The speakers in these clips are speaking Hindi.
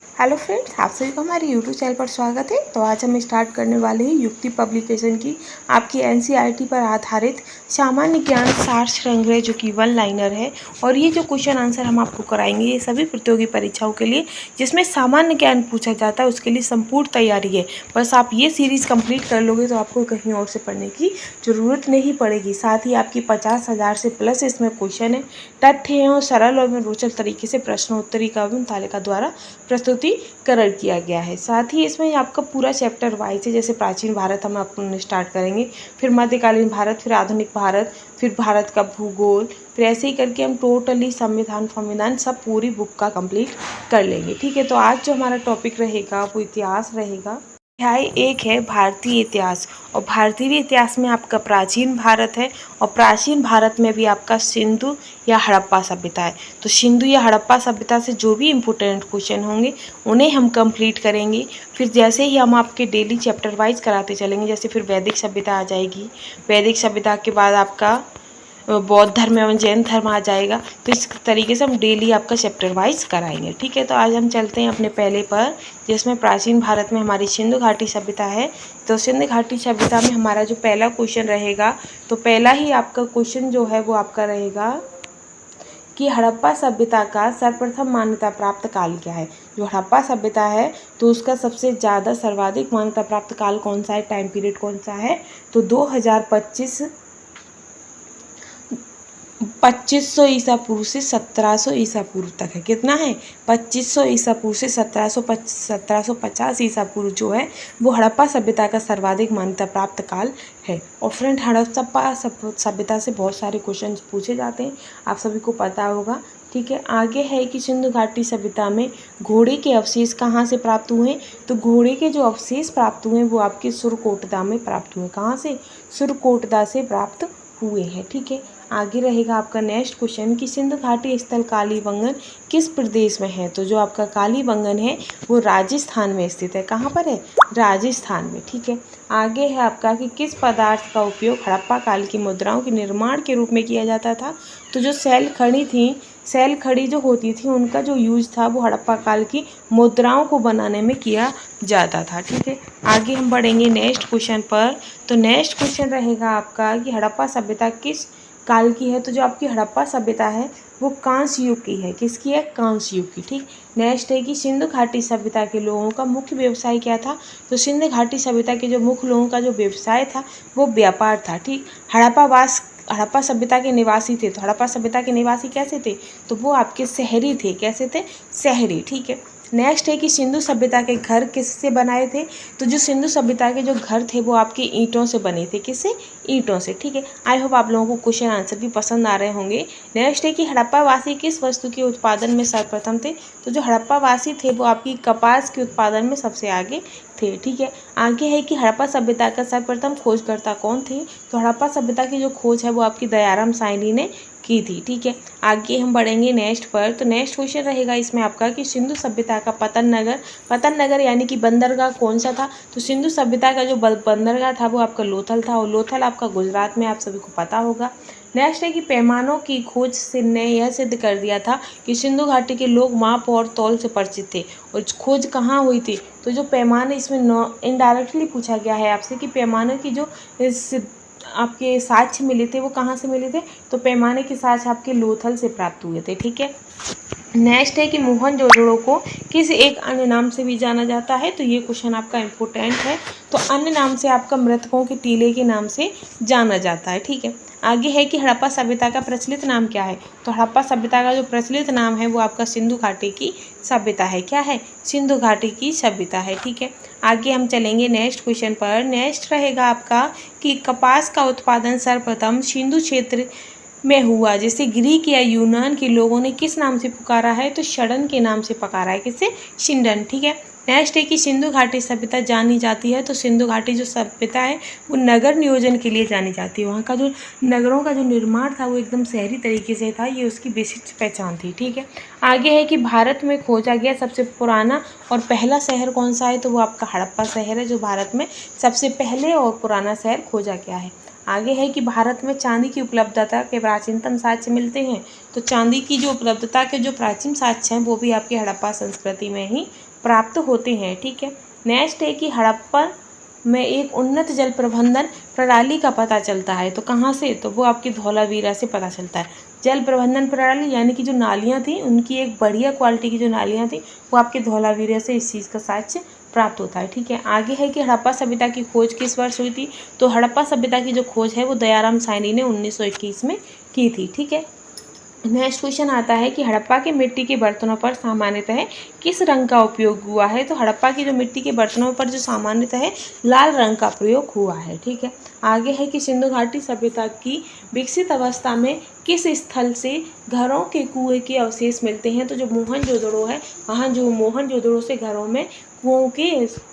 हेलो फ्रेंड्स, आप सभी को हमारे यूट्यूब चैनल पर स्वागत है। तो आज हम स्टार्ट करने वाले हैं युक्ति पब्लिकेशन की आपकी एनसीईआरटी पर आधारित सामान्य ज्ञान सार संग्रह, जो कि वन लाइनर है। और ये जो क्वेश्चन आंसर हम आपको कराएंगे ये सभी प्रतियोगी परीक्षाओं के लिए जिसमें सामान्य ज्ञान पूछा जाता है उसके लिए संपूर्ण तैयारी है। बस आप ये सीरीज़ कंप्लीट कर लोगे तो आपको कहीं और से पढ़ने की ज़रूरत नहीं पड़ेगी। साथ ही आपकी 50,000 से प्लस इसमें क्वेश्चन है, तथ्य हैं और सरल और रोचक तरीके से प्रश्नोत्तरी का भी तालिका द्वारा प्रस्तुतिकरण किया गया है। साथ ही इसमें आपका पूरा चैप्टर वाइज है, जैसे प्राचीन भारत हम अपन स्टार्ट करेंगे, फिर मध्यकालीन भारत, फिर आधुनिक भारत, फिर भारत का भूगोल, फिर ऐसे ही करके हम टोटली संविधान सब पूरी बुक का कंप्लीट कर लेंगे। ठीक है, तो आज जो हमारा टॉपिक रहेगा वो इतिहास रहेगा। अध्याय 1 है भारतीय इतिहास, और भारतीय इतिहास में आपका प्राचीन भारत है, और प्राचीन भारत में भी आपका सिंधु या हड़प्पा सभ्यता है। तो सिंधु या हड़प्पा सभ्यता से जो भी इम्पोर्टेंट क्वेश्चन होंगे उन्हें हम कंप्लीट करेंगे। फिर जैसे ही हम आपके डेली चैप्टर वाइज कराते चलेंगे, जैसे फिर वैदिक सभ्यता आ जाएगी, वैदिक सभ्यता के बाद आपका बौद्ध धर्म एवं जैन धर्म आ जाएगा। तो इस तरीके से हम डेली आपका चैप्टर वाइज कराएंगे। ठीक है, तो आज हम चलते हैं अपने पहले पर, जिसमें प्राचीन भारत में हमारी सिंधु घाटी सभ्यता है। तो सिंधु घाटी सभ्यता में हमारा जो पहला क्वेश्चन रहेगा, तो पहला ही आपका क्वेश्चन जो है वो आपका रहेगा कि हड़प्पा सभ्यता का सर्वप्रथम मान्यता प्राप्त काल क्या है। जो हड़प्पा सभ्यता है तो उसका सबसे ज़्यादा सर्वाधिक मान्यता प्राप्त काल कौन सा है, टाइम पीरियड कौन सा है, तो 2500 ईसा पूर्व से 1700 ईसा पूर्व तक है। कितना है, 2500 ईसा पूर्व से 1750 ईसा पूर्व जो है वो हड़प्पा सभ्यता का सर्वाधिक मान्यता प्राप्त काल है। और फ्रेंड, हड़प्पा सभ्यता से बहुत सारे क्वेश्चन पूछे जाते हैं, आप सभी को पता होगा। ठीक है, आगे है कि सिंधु घाटी सभ्यता में घोड़े के अवशेष कहाँ से प्राप्त हुए। तो घोड़े के जो अवशेष प्राप्त हुए वो आपके सुरकोटदा में प्राप्त हुए। कहाँ से, सुरकोटदा से प्राप्त हुए हैं। ठीक है, आगे रहेगा आपका नेक्स्ट क्वेश्चन कि सिंधु घाटी स्थल कालीबंगन किस प्रदेश में है। तो जो आपका कालीबंगन है वो राजस्थान में स्थित है। कहाँ पर है, राजस्थान में। ठीक है, आगे है आपका कि किस पदार्थ का उपयोग हड़प्पा काल की मुद्राओं के निर्माण के रूप में किया जाता था। तो जो सैल खड़ी जो होती थी उनका जो यूज था वो हड़प्पा काल की मुद्राओं को बनाने में किया जाता था। ठीक है, आगे हम बढ़ेंगे नेक्स्ट क्वेश्चन पर। तो नेक्स्ट क्वेश्चन रहेगा आपका कि हड़प्पा सभ्यता किस काल की है। तो जो आपकी हड़प्पा सभ्यता है वो कांस्य युग की है। किसकी है, कांस्य युग की। ठीक, नेक्स्ट है कि सिंधु घाटी सभ्यता के लोगों का मुख्य व्यवसाय क्या था। तो सिंधु घाटी सभ्यता के जो मुख्य लोगों का जो व्यवसाय था वो व्यापार था। ठीक, हड़प्पा सभ्यता के निवासी थे। तो हड़प्पा सभ्यता के निवासी कैसे थे, तो वो आपके शहरी थे। कैसे थे, शहरी। ठीक है, नेक्स्ट है कि सिंधु सभ्यता के घर किससे बनाए थे। तो जो सिंधु सभ्यता के जो घर थे वो आपके ईंटों से बने थे। किससे, ईंटों से। ठीक है, आई होप आप लोगों को क्वेश्चन आंसर भी पसंद आ रहे होंगे। नेक्स्ट है कि हड़प्पा वासी किस वस्तु के उत्पादन में सर्वप्रथम थे। तो जो हड़प्पा वासी थे वो आपकी कपास के उत्पादन में सबसे आगे थे। ठीक है, आगे है कि हड़प्पा सभ्यता का सर्वप्रथम खोजकर्ता कौन थे। तो हड़प्पा सभ्यता की जो खोज है वो आपकी दयाराम साहनी ने की थी। ठीक है, आगे हम बढ़ेंगे नेक्स्ट पर। तो नेक्स्ट क्वेश्चन रहेगा इसमें आपका कि सिंधु सभ्यता का पतन नगर यानी कि बंदरगाह कौन सा था। तो सिंधु सभ्यता का जो बंदरगाह था वो आपका लोथल था, और लोथल आपका गुजरात में, आप सभी को पता होगा। नेक्स्ट है कि पैमानों की खोज ने यह सिद्ध कर दिया था कि सिंधु घाटी के लोग माप और तौल से परिचित थे। और खोज कहाँ हुई थी, तो जो पैमाने, इसमें इनडायरेक्टली पूछा गया है आपसे कि पैमानों की जो आपके साक्ष्य मिले थे वो कहाँ से मिले थे। तो पैमाने के साक्ष्य आपके लोथल से प्राप्त हुए थे। ठीक है, नेक्स्ट है कि मोहनजोदड़ो को किस एक अन्य नाम से भी जाना जाता है। तो ये क्वेश्चन आपका इम्पोर्टेंट है। तो अन्य नाम से आपका मृतकों के टीले के नाम से जाना जाता है। ठीक है, आगे है कि हड़प्पा सभ्यता का प्रचलित नाम क्या है। तो हड़प्पा सभ्यता का जो प्रचलित नाम है वो आपका सिंधु घाटी की सभ्यता है। क्या है, सिंधु घाटी की सभ्यता है। ठीक है, आगे हम चलेंगे नेक्स्ट क्वेश्चन पर। नेक्स्ट रहेगा आपका कि कपास का उत्पादन सर्वप्रथम सिंधु क्षेत्र में हुआ, जैसे ग्रीक या यूनान के लोगों ने किस नाम से पुकारा है। तो षडन के नाम से पुकारा है। किससे, शिंडन। ठीक है, नेक्स्ट है कि सिंधु घाटी सभ्यता जानी जाती है। तो सिंधु घाटी जो सभ्यता है वो नगर नियोजन के लिए जानी जाती है। वहाँ का जो नगरों का जो निर्माण था वो एकदम शहरी तरीके से था, ये उसकी विशिष्ट पहचान थी। ठीक है, आगे है कि भारत में खोजा गया सबसे पुराना और पहला शहर कौन सा है। तो वो आपका हड़प्पा शहर है, जो भारत में सबसे पहले और पुराना शहर खोजा गया है। आगे है कि भारत में चांदी की उपलब्धता के प्राचीनतम साक्ष्य मिलते हैं। तो चांदी की जो उपलब्धता के जो प्राचीन साक्ष्य हैं वो भी आपकी हड़प्पा संस्कृति में ही प्राप्त होते हैं। ठीक है। नेक्स्ट है कि हड़प्पा में एक उन्नत जल प्रबंधन प्रणाली का पता चलता है। तो कहाँ से? तो वो आपकी धौलावीरा से पता चलता है। जल प्रबंधन प्रणाली यानी कि जो नालियाँ थी उनकी एक बढ़िया क्वालिटी की जो नालियाँ थी वो आपके धौलावीरा से इस चीज़ का साक्ष्य प्राप्त होता है। ठीक है। आगे है कि हड़प्पा सभ्यता की खोज किस वर्ष हुई थी? तो हड़प्पा सभ्यता की जो खोज है वो दयाराम साहनी ने 1921 में की थी। ठीक है। नेक्स्ट क्वेश्चन आता है कि हड़प्पा के मिट्टी के बर्तनों पर सामान्यतः किस रंग का उपयोग हुआ है? तो हड़प्पा की जो मिट्टी के बर्तनों पर जो सामान्यतः है लाल रंग का प्रयोग हुआ है। ठीक है। आगे है कि सिंधु घाटी सभ्यता की विकसित अवस्था में किस स्थल से घरों के कुएं के अवशेष मिलते हैं? तो जो मोहनजोदड़ो है वहाँ जो मोहनजोदड़ो से घरों में कुओं के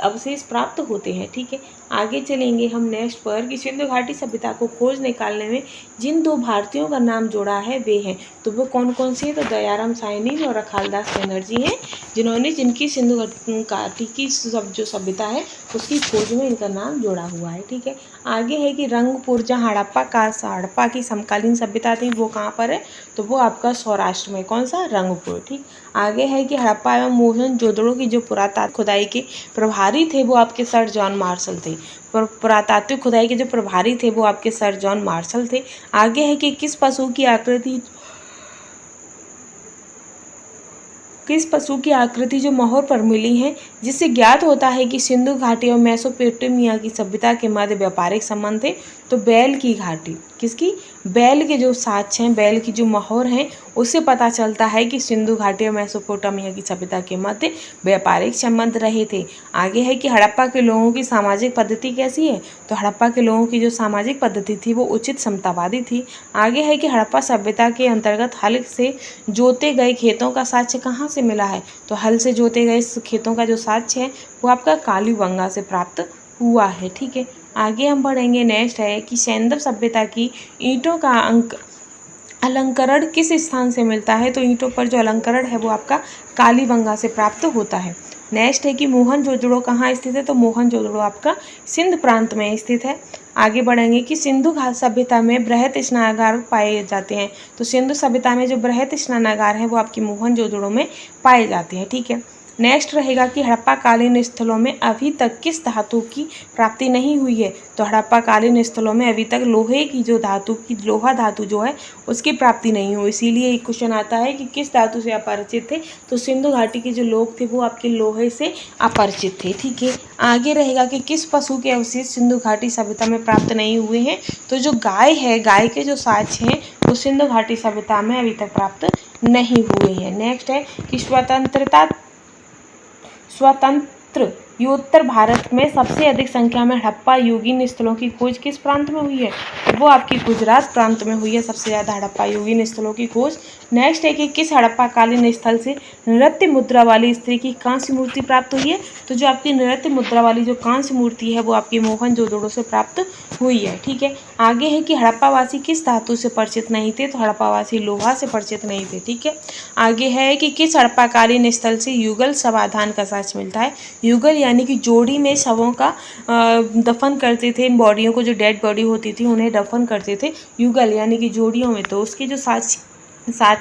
अवशेष प्राप्त होते हैं। ठीक है। आगे चलेंगे हम नेक्स्ट पर कि सिंधु घाटी सभ्यता को खोज निकालने में जिन 2 भारतीयों का नाम जोड़ा है वे हैं। तो वो कौन कौन से हैं? तो दयाराम साहनी और रखालदास बनर्जी हैं जिनकी सिंधु घाटी की जो सभ्यता है उसकी खोज में इनका नाम जोड़ा हुआ है। ठीक है। आगे है कि रंगपुर जहाँ हड़प्पा की समकालीन सभ्यता थी वो कहाँ पर है? तो वो आपका सौराष्ट्र में। कौन सा? रंगपुर। ठीक। आगे है कि हड़प्पा एवं मोहनजोदड़ो की जो पुरातात्विक खुदाई के प्रभारी थे वो आपके सर जॉन मार्शल थे। पुरातात्विक खुदाई के जो प्रभारी थे वो आपके सर जॉन मार्शल थे। आगे है कि किस पशु की आकृति जो मोहर पर मिली है जिससे ज्ञात होता है कि सिंधु घाटी और मेसोपोटामिया की सभ्यता के मध्य व्यापारिक संबंध थे? तो बैल की घाटी। किसकी? बैल के जो साक्ष्य हैं, बैल की जो मोहर हैं उससे पता चलता है कि सिंधु घाटी और मेसोपोटामिया की सभ्यता के मध्य व्यापारिक संबंध रहे थे। आगे है कि हड़प्पा के लोगों की सामाजिक पद्धति कैसी है? तो हड़प्पा के लोगों की जो सामाजिक पद्धति थी वो उचित समतावादी थी। आगे है कि हड़प्पा सभ्यता के अंतर्गत हल से जोते गए खेतों का साक्ष्य कहाँ से मिला है? तो हल से जोते गए खेतों का जो साक्ष्य है वो आपका कालीबंगा से प्राप्त हुआ है। ठीक है। आगे हम बढ़ेंगे। नेक्स्ट है कि सैंधव सभ्यता की ईंटों का अलंकरण किस स्थान से मिलता है? तो ईंटों पर जो अलंकरण है वो आपका कालीबंगा से प्राप्त होता है। नेक्स्ट है कि मोहनजोदड़ो कहाँ स्थित है? तो मोहनजोदड़ो आपका सिंध प्रांत में स्थित है। आगे बढ़ेंगे कि सिंधु सभ्यता में बृहत स्नानागार पाए जाते हैं। तो सिंधु सभ्यता में जो बृहत स्नानागार है वो आपकी मोहनजोदड़ो में पाए जाते हैं। ठीक है। नेक्स्ट रहेगा कि हड़प्पा कालीन स्थलों में अभी तक किस धातु की प्राप्ति नहीं हुई है? तो हड़प्पा कालीन स्थलों में अभी तक लोहे की जो धातु की लोहा धातु जो है उसकी प्राप्ति नहीं हुई। इसीलिए एक क्वेश्चन आता है कि किस धातु से अपरिचित थे? तो सिंधु घाटी के जो लोग थे वो आपके लोहे से अपरिचित थे। ठीक है। आगे रहेगा कि किस पशु के अवशेष सिंधु घाटी सभ्यता में प्राप्त नहीं हुए हैं? तो जो गाय है, गाय के जो साक्ष्य हैं वो सिंधु घाटी सभ्यता में अभी तक प्राप्त नहीं हुए हैं। नेक्स्ट है कि स्वतंत्र भारत में सबसे अधिक संख्या में हड़प्पा युगीन स्थलों की खोज किस प्रांत में हुई है? वो आपकी गुजरात प्रांत में हुई है सबसे ज़्यादा हड़प्पा युगीन स्थलों की खोज। नेक्स्ट है कि किस हड़प्पा कालीन स्थल से नृत्य मुद्रा वाली स्त्री की कांस्य मूर्ति प्राप्त हुई है? तो जो आपकी नृत्य मुद्रा वाली जो कांस्य मूर्ति है वो आपकी मोहनजोदड़ो से प्राप्त हुई है। ठीक है। आगे है कि हड़प्पावासी किस धातु से परिचित नहीं थे? तो हड़प्पावासी लोहा से परिचित नहीं थे। ठीक है। आगे है कि किस हड़प्पा कालीन स्थल से युगल समाधान का साक्ष्य मिलता है? युगल यानी कि जोड़ी में शवों का दफन करते थे। इन बॉडियों को जो डेड बॉडी होती थी उन्हें दफन करते थे युगल यानी कि जोड़ियों में। तो उसके जो साक्ष्य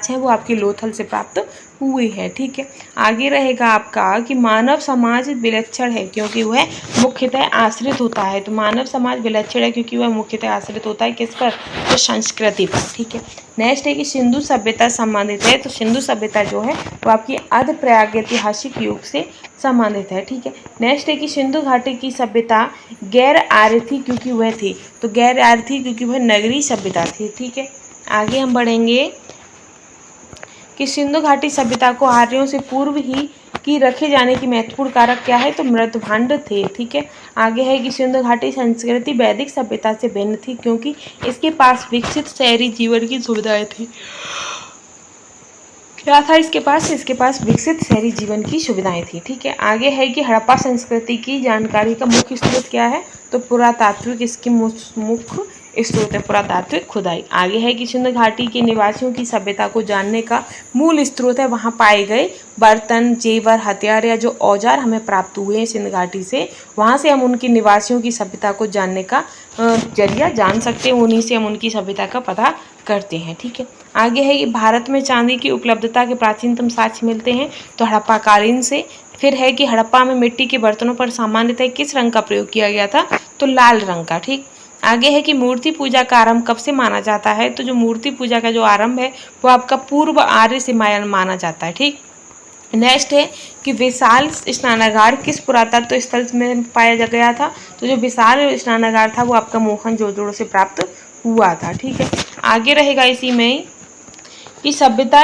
है वो आपके लोथल से प्राप्त हुए हैं। ठीक है। आगे रहेगा आपका कि मानव समाज विलक्षण है क्योंकि वह मुख्यतः आश्रित होता है। तो मानव समाज विलक्षण है क्योंकि वह मुख्यतः आश्रित होता है किस पर? तो संस्कृति पर। ठीक है। नेक्स्ट है कि सिंधु सभ्यता संबंधित है। तो सिंधु सभ्यता जो है वो आपकी अर्ध प्रागैतिहासिक युग से संबंधित है। ठीक है। नेक्स्ट है कि सिंधु घाटी की सभ्यता गैर आर्य थी क्योंकि वह थी। तो गैर आर्य थी क्योंकि वह नगरीय सभ्यता थी। ठीक है। आगे हम बढ़ेंगे कि सिंधु घाटी सभ्यता को आर्यों से पूर्व ही की रखे जाने की महत्वपूर्ण कारक क्या है? तो मृदभांड थे। ठीक है। आगे है कि सिंधु घाटी संस्कृति वैदिक सभ्यता से भिन्न थी क्योंकि इसके पास विकसित शहरी जीवन की सुविधाएं थी। क्या था इसके पास विकसित शहरी जीवन की सुविधाएं थी। ठीक है। आगे है कि हड़प्पा संस्कृति की जानकारी का मुख्य स्रोत क्या है? तो पुरातात्विक इसकी मुख्य स्रोत है पुरातात्विक खुदाई। आगे है कि सिंधु घाटी के निवासियों की सभ्यता को जानने का मूल स्रोत है वहाँ पाए गए बर्तन, जेवर, हथियार या जो औजार हमें प्राप्त हुए हैं सिंधु घाटी से, वहाँ से हम उनके निवासियों की सभ्यता को जानने का जरिया जान सकते हैं। उन्हीं से हम उनकी सभ्यता का पता करते हैं। ठीक है। आगे है कि भारत में चांदी की उपलब्धता के प्राचीनतम साक्ष्य मिलते हैं। तो हड़प्पा कालीन से फिर है कि हड़प्पा में मिट्टी के बर्तनों पर सामान्यतः किस रंग का प्रयोग किया गया था, तो लाल रंग का। ठीक, आगे है कि मूर्ति पूजा का आरंभ कब से माना जाता है, तो जो मूर्ति पूजा का जो आरंभ है वो आपका पूर्व आर्य से माना जाता है। ठीक, नेक्स्ट है कि विशाल स्नानागार किस पुरातत्व स्थल में पाया गया था, तो जो विशाल स्नानागार था वो आपका मोहनजोदड़ो से प्राप्त हुआ था। ठीक है, आगे रहेगा इसी में कि सभ्यता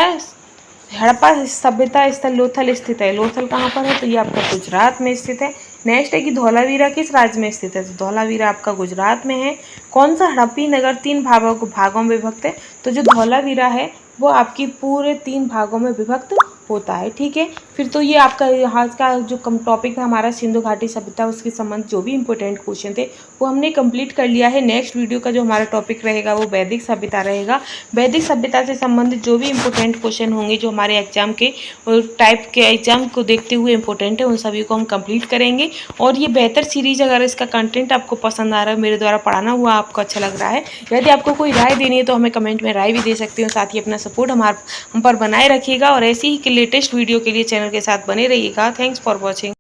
हड़प्पा सभ्यता स्थल लोथल स्थित है। लोथल कहाँ पर है, तो ये आपका गुजरात में स्थित है। नेक्स्ट है कि धौलावीरा किस राज्य में स्थित है, तो धौलावीरा आपका गुजरात में है। कौन सा हड़प्पी नगर 3 भागों में विभक्त है, तो जो धौलावीरा है वो आपकी पूरे 3 भागों में विभक्त होता है। ठीक है, फिर तो ये आपका यहाँ का जो टॉपिक था हमारा सिंधु घाटी सभ्यता, उसके संबंध जो भी इंपॉर्टेंट क्वेश्चन थे वो हमने कंप्लीट कर लिया है। नेक्स्ट वीडियो का जो हमारा टॉपिक रहेगा वो वैदिक सभ्यता रहेगा। वैदिक सभ्यता से संबंधित जो भी इंपॉर्टेंट क्वेश्चन होंगे जो हमारे एग्जाम के टाइप के एग्जाम को देखते हुए इंपॉर्टेंट है, उन सभी को हम कंप्लीट करेंगे। और ये बेहतर सीरीज, अगर इसका कंटेंट आपको पसंद आ रहा है, मेरे द्वारा पढ़ाना हुआ आपको अच्छा लग रहा है, यदि आपको कोई राय देनी है तो हमें कमेंट में राय भी दे सकते हो। साथ ही अपना सपोर्ट हम पर बनाए रखिएगा और ऐसी ही लेटेस्ट वीडियो के लिए चैनल के साथ बने रहिएगा। Thanks for watching.